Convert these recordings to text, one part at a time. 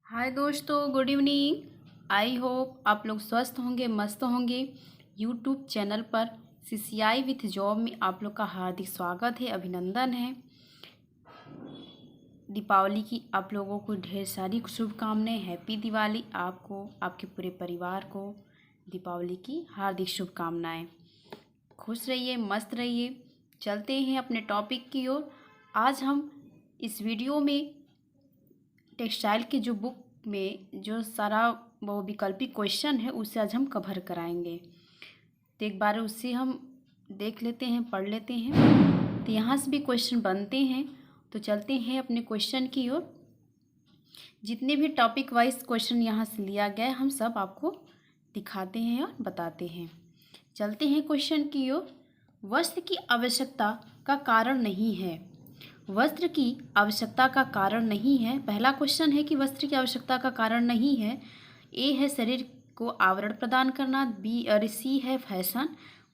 हाय दोस्तों, good evening. I hope आप लोग स्वस्थ होंगे, मस्त होंगे। यूट्यूब चैनल पर सीसीआई विथ जॉब में आप लोग का हार्दिक स्वागत है, अभिनंदन है। दीपावली की आप लोगों को ढेर सारी शुभकामनाएं। हैप्पी दिवाली आपको, आपके पूरे परिवार को दीपावली की हार्दिक शुभकामनाएं। खुश रहिए, मस्त रहिए। चलते हैं अपने टॉपिक की ओर। आज हम इस वीडियो में टेक्सटाइल की जो बुक में जो सारा वो विकल्पिक क्वेश्चन है उसे आज हम कवर कराएंगे। तो एक बार उससे हम देख लेते हैं, पढ़ लेते हैं। तो यहाँ से भी क्वेश्चन बनते हैं, तो चलते हैं अपने क्वेश्चन की ओर। जितने भी टॉपिक वाइज क्वेश्चन यहाँ से लिया गया है हम सब आपको दिखाते हैं और बताते हैं। चलते हैं क्वेश्चन की ओर। वस्त्र की आवश्यकता का कारण नहीं है। वस्त्र की आवश्यकता का कारण नहीं है। पहला क्वेश्चन है कि वस्त्र की आवश्यकता का कारण नहीं है। ए है शरीर को आवरण प्रदान करना, सी है फैशन,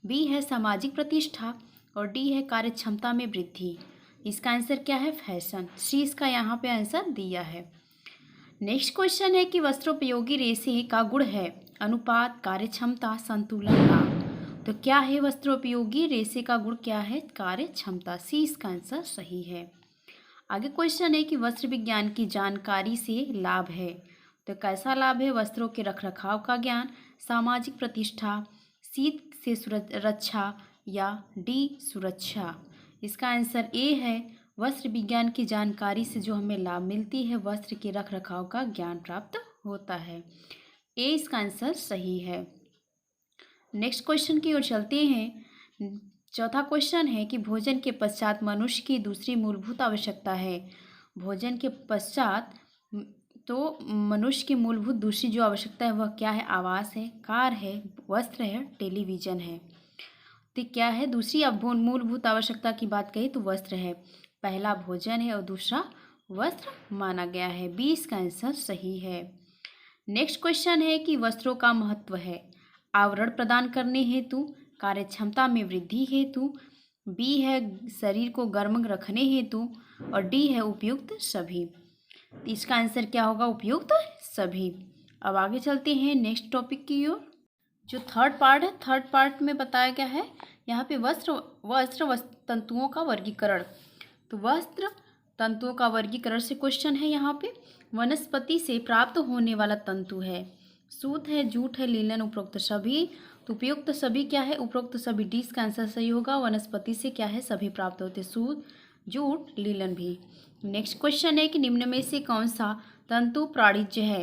बी है सामाजिक प्रतिष्ठा और डी है कार्य क्षमता में वृद्धि। इसका आंसर क्या है? फैशन। सी इसका यहाँ पे आंसर दिया है। नेक्स्ट क्वेश्चन है कि वस्त्रोपयोगी रेशे का गुण है अनुपात, कार्य क्षमता, संतुलन, लाभ। तो क्या है वस्त्रोपयोगी रेशे का गुण? क्या है? कार्य क्षमता। सी इसका आंसर सही है। आगे क्वेश्चन है कि वस्त्र विज्ञान की जानकारी से लाभ है। तो कैसा लाभ है? वस्त्रों के रखरखाव का ज्ञान, सामाजिक प्रतिष्ठा, शीत से रक्षा या डी सुरक्षा। इसका आंसर ए है। वस्त्र विज्ञान की जानकारी से जो हमें लाभ मिलती है, वस्त्र के रखरखाव का ज्ञान प्राप्त होता है। ए इसका आंसर सही है। नेक्स्ट क्वेश्चन की ओर चलते हैं। चौथा क्वेश्चन है कि भोजन के पश्चात मनुष्य की दूसरी मूलभूत आवश्यकता है। भोजन के पश्चात तो मनुष्य की मूलभूत दूसरी जो आवश्यकता है वह क्या है? आवास है, कार है, वस्त्र है, टेलीविज़न है। तो क्या है? दूसरी अब मूलभूत आवश्यकता की बात कही तो वस्त्र है। पहला भोजन है और दूसरा वस्त्र माना गया है। बी इसका आंसर सही है। नेक्स्ट क्वेश्चन है कि वस्त्रों का महत्व है आवरण प्रदान करने हेतु, कार्य क्षमता में वृद्धि हेतु, बी है शरीर को गर्म रखने हेतु और डी है उपयुक्त सभी। इसका आंसर क्या होगा? उपयुक्त सभी। अब आगे चलते हैं नेक्स्ट टॉपिक की ओर। जो थर्ड पार्ट है, थर्ड पार्ट में बताया गया है यहाँ पे वस्त्र तंतुओं का वर्गीकरण। तो वस्त्र तंतुओं का वर्गीकरण से क्वेश्चन है यहाँ पे। वनस्पति से प्राप्त होने वाला तंतु है सूत है, जूट है, लीलन, उपरोक्त सभी। तो उपयुक्त सभी क्या है? उपरोक्त सभी। डी इसका आंसर सही होगा। वनस्पति से क्या है? सभी प्राप्त होते, सूत, जूट, लीलन भी। नेक्स्ट क्वेश्चन है कि निम्न में से कौन सा तंतु प्राणिज है?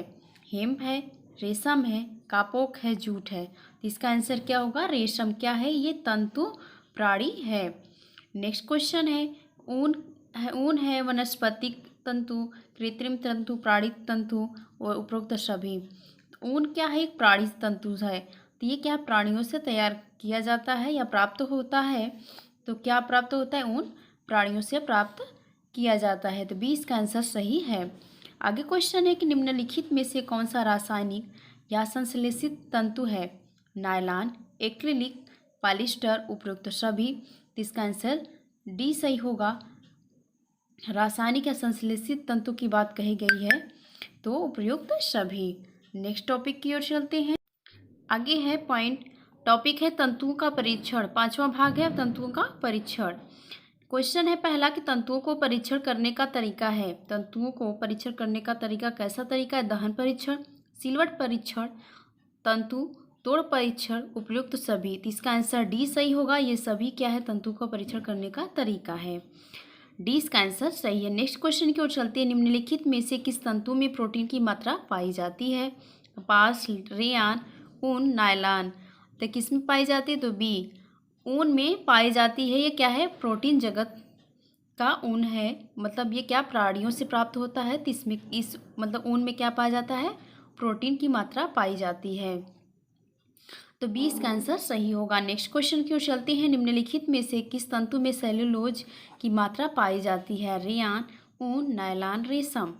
हेम्प है, रेशम है, कापोक है, जूट है। तो इसका आंसर क्या होगा? रेशम क्या है? ये तंतु प्राणी है। नेक्स्ट क्वेश्चन है ऊन है वनस्पतिक तंतु, कृत्रिम तंतु, प्राणिज तंतु और उपरोक्त सभी। ऊन क्या है? एक प्राणिज तंतु है। तो ये क्या प्राणियों से तैयार किया जाता है या प्राप्त होता है? तो क्या प्राप्त होता है? ऊन प्राणियों से प्राप्त किया जाता है। तो बी इसका आंसर सही है। आगे क्वेश्चन है कि निम्नलिखित में से कौन सा रासायनिक या संश्लेषित तंतु है? नायलॉन, एक्रिलिक, पॉलिस्टर, उपरोक्त सभी। तो इसका आंसर डी सही होगा। रासायनिक या संश्लेषित तंतु की बात कही गई है तो उपयुक्त सभी। नेक्स्ट टॉपिक की ओर चलते हैं। आगे है पॉइंट, टॉपिक है तंतुओं का परीक्षण। पांचवा भाग है तंतुओं का परीक्षण। क्वेश्चन है पहला कि तंतुओं को परीक्षण करने का तरीका है। तंतुओं को परीक्षण करने का तरीका कैसा तरीका है? दहन परीक्षण, सिलवट परीक्षण, तंतु तोड़ परीक्षण, उपयुक्त सभी। तो इसका आंसर डी सही होगा। ये सभी क्या है? तंतु का परीक्षण करने का तरीका है। डी इसका आंसर सही है। नेक्स्ट क्वेश्चन की ओर चलते हैं। निम्नलिखित में से किस तंतु में प्रोटीन की मात्रा पाई जाती है? कपास, रेयान, ऊन, नायलॉन। तो किस में पाई जाती है? तो बी ऊन में पाई जाती है। ये क्या है? प्रोटीन जगत का ऊन है। मतलब ये क्या प्राणियों से प्राप्त होता है, तो इसमें इस मतलब ऊन में क्या पाया जाता है? प्रोटीन की मात्रा पाई जाती है। तो बी इसका आंसर सही होगा। नेक्स्ट क्वेश्चन की ओर चलते हैं। निम्नलिखित में से किस तंतु में सेलुलोज की मात्रा पाई जाती है? रेयान, ऊन, नायलॉन, रेशम।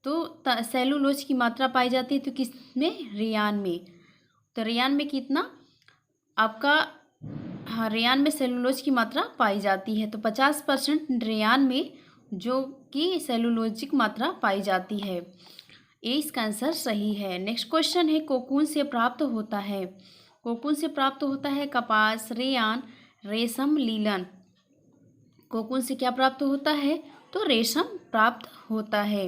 तो सेलुलोज की मात्रा पाई जाती है तो किस में? रेयान में। तो रेयान में कितना आपका? हाँ, रेयान में सेलुलोज की मात्रा पाई जाती है। तो 50% रेयान में जो कि सेलुलोजिक मात्रा पाई जाती है। ए इसका आंसर सही है। नेक्स्ट क्वेश्चन है, कोकून से प्राप्त होता है। कोकून से प्राप्त होता है कपास, रेयान, रेशम, लीलन। कोकून से क्या प्राप्त होता है? तो रेशम प्राप्त होता है।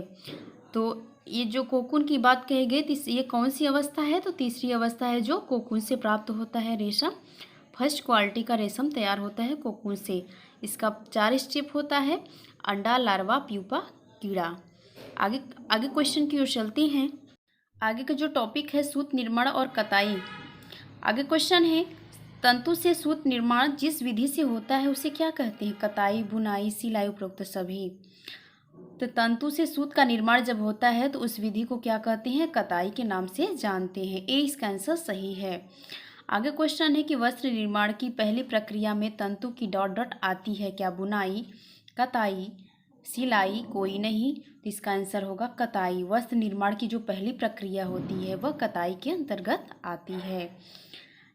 तो ये जो कोकून की बात कही गई, ये कौन सी अवस्था है? तो तीसरी अवस्था है जो कोकून से प्राप्त होता है रेशम। फर्स्ट क्वालिटी का रेशम तैयार होता है कोकून से। इसका 4 स्टेप होता है: अंडा, लार्वा, प्यूपा, कीड़ा। आगे आगे क्वेश्चन की ओर चलते हैं। आगे का जो टॉपिक है, सूत निर्माण और कताई। आगे क्वेश्चन है, तंतु से सूत निर्माण जिस विधि से होता है उसे क्या कहते हैं? कताई, बुनाई, सिलाई, उपरोक्त सभी। तो तंतु से सूत का निर्माण जब होता है तो उस विधि को क्या कहते हैं? कताई के नाम से जानते हैं। ए इसका आंसर सही है। आगे क्वेश्चन है कि वस्त्र निर्माण की पहली प्रक्रिया में तंतु की डॉट डॉट आती है क्या? बुनाई, कताई, सिलाई, कोई नहीं। तो इसका आंसर होगा कताई। वस्त्र निर्माण की जो पहली प्रक्रिया होती है वह कताई के अंतर्गत आती है।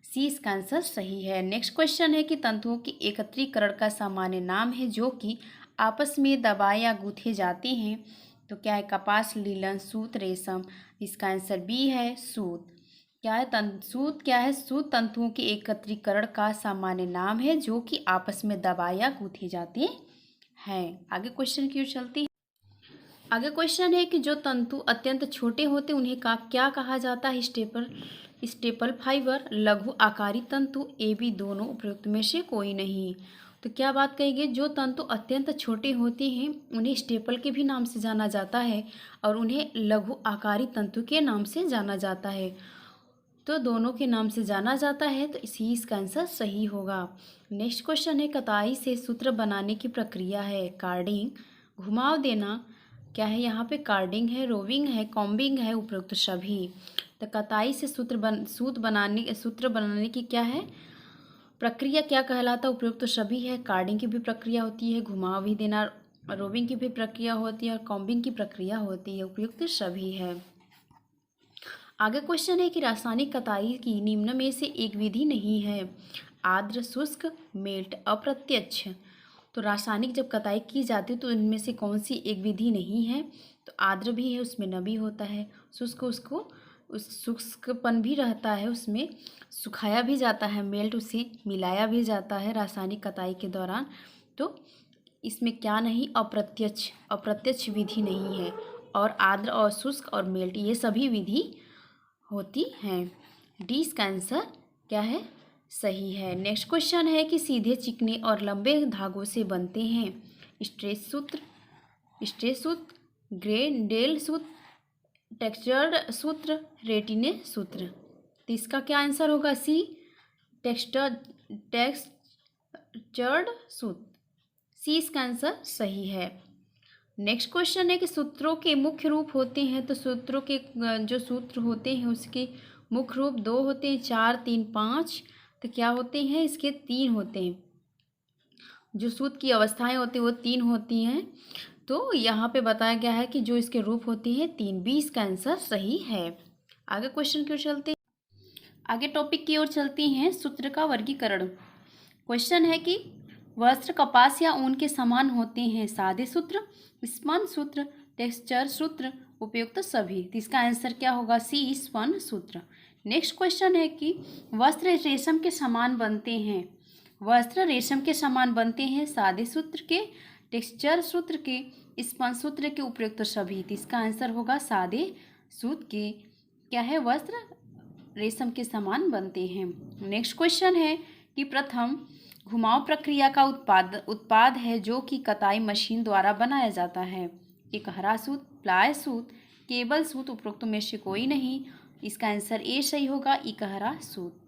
सी इसका आंसर सही है। नेक्स्ट क्वेश्चन है कि तंतुओं के एकत्रीकरण का सामान्य नाम है जो कि आपस में दबाए या गूंथे जाते हैं। तो क्या है? कपास, लीलन, सूत, रेशम। इसका आंसर बी है, सूत। क्या है? सूत क्या है? सूत तंतुओं के एकत्रीकरण का सामान्य नाम है जो कि आपस में दबाए या गूंथे जाते हैं। आगे क्वेश्चन की ओर चलते हैं। आगे क्वेश्चन है कि जो तंतु अत्यंत छोटे होते हैं उन्हें क्या कहा जाता है? स्टेपल फाइबर, लघु आकारी तंतु, ए बी दोनों, उपयुक्त में से कोई नहीं। तो क्या बात कही गई? जो तंतु अत्यंत छोटे होते हैं उन्हें स्टेपल के भी नाम से जाना जाता है और उन्हें लघु आकारी तंतु के नाम से जाना जाता है। तो दोनों के नाम से जाना जाता है, तो इसी इसका आंसर सही होगा। नेक्स्ट क्वेश्चन है, कताई से सूत्र बनाने की प्रक्रिया है कार्डिंग, घुमाव देना। क्या है यहाँ पे? कार्डिंग है, रोविंग है, कॉम्बिंग है, उपयुक्त सभी। तो कताई से सूत्र बनाने की क्या है प्रक्रिया, क्या कहलाता है? उपयुक्त सभी है। कार्डिंग की भी प्रक्रिया होती है, घुमाव भी देना, रोविंग की भी प्रक्रिया होती है और कॉम्बिंग की प्रक्रिया होती है, उपयुक्त सभी है। आगे क्वेश्चन है कि रासायनिक कताई की निम्न में से एक विधि नहीं है। आर्द्र, शुष्क, मेल्ट, अप्रत्यक्ष। तो रासायनिक जब कताई की जाती है तो इनमें से कौन सी एक विधि नहीं है? तो आर्द्र भी है, उसमें नमी होता है। शुष्क, उस शुष्कपन भी रहता है, उसमें सुखाया भी जाता है। मेल्ट, उसे मिलाया भी जाता है रासायनिक कताई के दौरान। तो इसमें क्या नहीं? अप्रत्यक्ष विधि नहीं है। और आर्द्र और शुष्क और मेल्ट ये सभी विधि होती हैं। डी इसका आंसर क्या है? सही है। नेक्स्ट क्वेश्चन है कि सीधे, चिकने और लंबे धागों से बनते हैं। स्ट्रेच सूत्र, ग्रेडेल सूत्र, टेक्सचर्ड सूत्र, रेटिने सूत्र। तो इसका क्या आंसर होगा? सी, टेक्सचर्ड सूत्र। सी इसका आंसर सही है। नेक्स्ट क्वेश्चन है कि सूत्रों के मुख्य रूप होते हैं। तो सूत्रों के जो सूत्र होते हैं उसके मुख्य रूप 2 होते हैं, 4, 3, 5। तो क्या होते हैं? इसके 3 होते हैं। जो सूत्र की अवस्थाएं होती हैं वो 3 होती हैं। तो यहाँ पे बताया गया है कि जो इसके रूप होते हैं 3। बी इसका आंसर सही है। आगे क्वेश्चन की ओर चलते हैं। आगे टॉपिक की ओर चलती हैं, सूत्र का वर्गीकरण। क्वेश्चन है कि वस्त्र कपास या ऊन के समान होते हैं। सादे सूत्र, स्पन सूत्र, टेक्सचर सूत्र, उपयुक्त सभी। तो इसका आंसर क्या होगा? सी, स्पन सूत्र। नेक्स्ट क्वेश्चन है कि वस्त्र रेशम के समान बनते हैं। वस्त्र रेशम के समान बनते हैं। सादे सूत्र के, टेक्सचर सूत्र के, स्पन सूत्र के, उपयुक्त सभी। तो इसका आंसर होगा सादे सूत्र के। क्या है? वस्त्र रेशम के समान बनते हैं। नेक्स्ट क्वेश्चन है कि प्रथम घुमाव प्रक्रिया का उत्पाद है जो कि कताई मशीन द्वारा बनाया जाता है। इकहरा सूत, प्लाय सूत, केबल सूत, उपरोक्त में से कोई नहीं। इसका आंसर ए सही होगा, इकहरा सूत।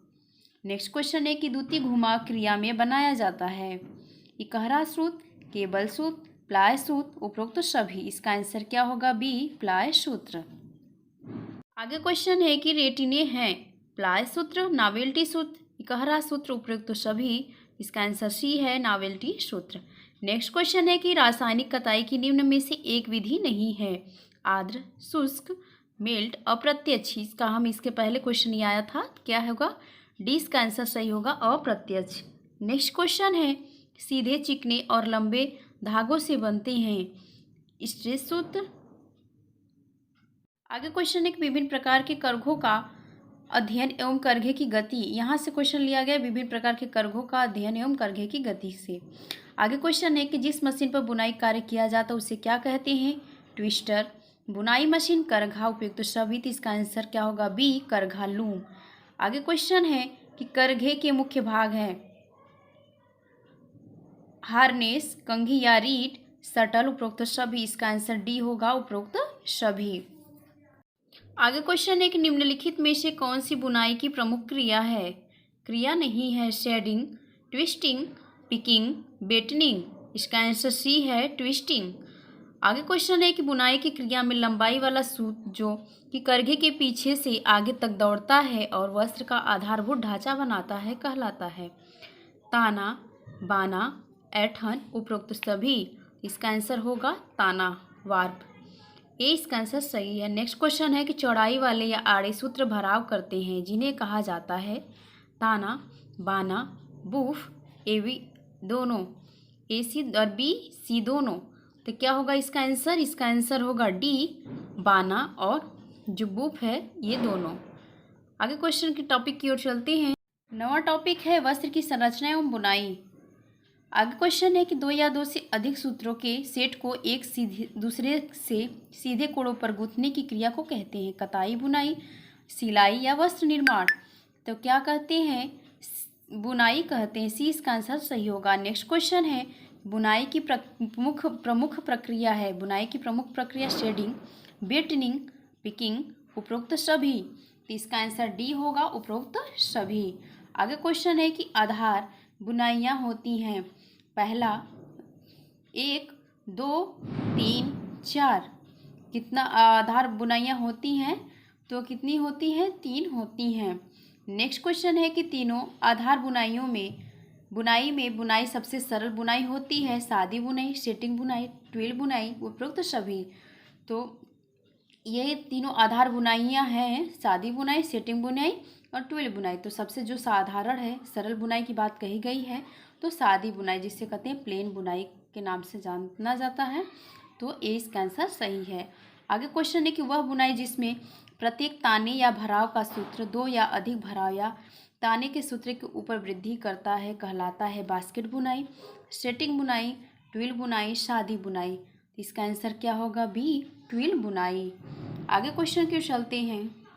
नेक्स्ट क्वेश्चन है कि द्वितीय घुमाव क्रिया में बनाया जाता है। इकहरा सूत, केबल सूत, प्लाय सूत, उपरोक्त सभी। इसका आंसर क्या होगा? बी, प्लाय सूत्र। आगे क्वेश्चन है कि रेटिने हैं। प्लाय सूत्र, नावेल्टी सूत्र, इकहरा सूत्र, उपयुक्त सभी। इसका आंसर सी है, नावेल्टी सूत्र। नेक्स्ट क्वेश्चन है कि रासायनिक कताई की निम्न में से एक विधि नहीं है। आर्द्र, शुष्क, मेल्ट, अप्रत्यक्ष। इसके पहले क्वेश्चन ये आया था, क्या होगा? डी इसका आंसर सही होगा, अप्रत्यक्ष। नेक्स्ट क्वेश्चन है सीधे, चिकने और लंबे धागों से बनते हैं। स्ट्रेच सूत्र, आगे क्वेश्चन है कि विभिन्न प्रकार के करघों का अध्ययन एवं करघे की गति। यहाँ से क्वेश्चन लिया गया विभिन्न प्रकार के करघों का अध्ययन एवं करघे की गति से। आगे क्वेश्चन है कि जिस मशीन पर बुनाई कार्य किया जाता है उसे क्या कहते हैं? ट्विस्टर। बुनाई मशीन, करघा, उपयुक्त सभी। तो इसका आंसर क्या होगा? बी, करघा लूम। आगे क्वेश्चन है कि करघे के मुख्य भाग हैं हार्नेस, कंघी या रीड, शटल, उपरोक्त सभी। इसका आंसर डी होगा, उपरोक्त सभी। आगे क्वेश्चन है कि निम्नलिखित में से कौन सी बुनाई की प्रमुख क्रिया है? क्रिया नहीं है। Shedding, twisting, picking, battening. इसका आंसर सी है, ट्विस्टिंग। आगे क्वेश्चन है कि बुनाई की क्रिया में लंबाई वाला सूत जो कि करघे के पीछे से आगे तक दौड़ता है और वस्त्र का आधारभूत ढांचा बनाता है कहलाता है? ताना, बाना, ऐठन, उपरोक्त सभी। इसका आंसर होगा ताना, वार्प। ये इसका आंसर सही है। नेक्स्ट क्वेश्चन है कि चौड़ाई वाले या आड़े सूत्र भराव करते हैं जिन्हें कहा जाता है? ताना, बाना, बूफ, एवी दोनों, ए सी और बी सी दोनों। तो क्या होगा इसका आंसर? इसका आंसर होगा डी, बाना और जो बूफ है ये दोनों। आगे क्वेश्चन के टॉपिक की ओर चलते हैं। नवा टॉपिक है वस्त्र की संरचना एवं बुनाई। आगे क्वेश्चन है कि दो या दो से अधिक सूत्रों के सेट को एक दूसरे से सीधे कोणों पर गूंथने की क्रिया को कहते हैं? कताई, बुनाई, सिलाई या वस्त्र निर्माण। तो क्या कहते हैं? बुनाई कहते हैं। सी इसका आंसर सही होगा। नेक्स्ट क्वेश्चन है बुनाई की प्रमुख प्रक्रिया है। बुनाई की प्रमुख प्रक्रिया शेडिंग, बेटनिंग, पिकिंग, उपरोक्त सभी। तो इसका आंसर डी होगा, उपरोक्त सभी। आगे क्वेश्चन है कि आधार बुनाइयाँ होती हैं। पहला 1, 2, 3, 4। कितना आधार बुनाइयाँ होती हैं? तो कितनी होती हैं? 3 होती हैं। नेक्स्ट क्वेश्चन है कि तीनों आधार बुनाई में बुनाई सबसे सरल बुनाई होती है? सादी बुनाई, सेटिंग बुनाई, ट्विल बुनाई, उपरोक्त सभी। तो ये तीनों आधार बुनाइयाँ हैं, सादी बुनाई, सेटिंग बुनाई और ट्विल बुनाई। तो सबसे जो साधारण है, सरल बुनाई की बात कही गई है तो सादी बुनाई, जिसे कहते हैं प्लेन बुनाई के नाम से जाना जाता है। तो ए इसका आंसर सही है। आगे क्वेश्चन है कि वह बुनाई जिसमें प्रत्येक ताने या भराव का सूत्र दो या अधिक भराव या ताने के सूत्र के ऊपर वृद्धि करता है कहलाता है? बास्केट बुनाई, सेटिंग बुनाई, ट्विल बुनाई, सादी बुनाई। इसका आंसर क्या होगा? बी, ट्विल बुनाई। आगे क्वेश्चन की ओर चलते हैं।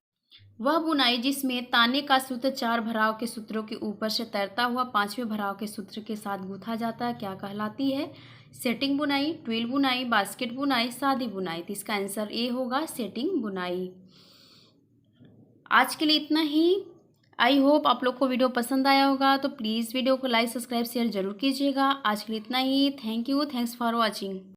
वह बुनाई जिसमें ताने का सूत्र 4 भराव के सूत्रों के ऊपर से तैरता हुआ 5वें भराव के सूत्र के साथ गूंथा जाता है क्या कहलाती है? सेटिंग बुनाई, ट्विल बुनाई, बास्केट बुनाई, सादी बुनाई। तो इसका आंसर ए होगा, सेटिंग बुनाई। आज के लिए इतना ही। आई होप आप लोग को वीडियो पसंद आया होगा, तो प्लीज़ वीडियो को लाइक, सब्सक्राइब, शेयर जरूर कीजिएगा। आज के लिए इतना ही। Thank you, thanks for watching.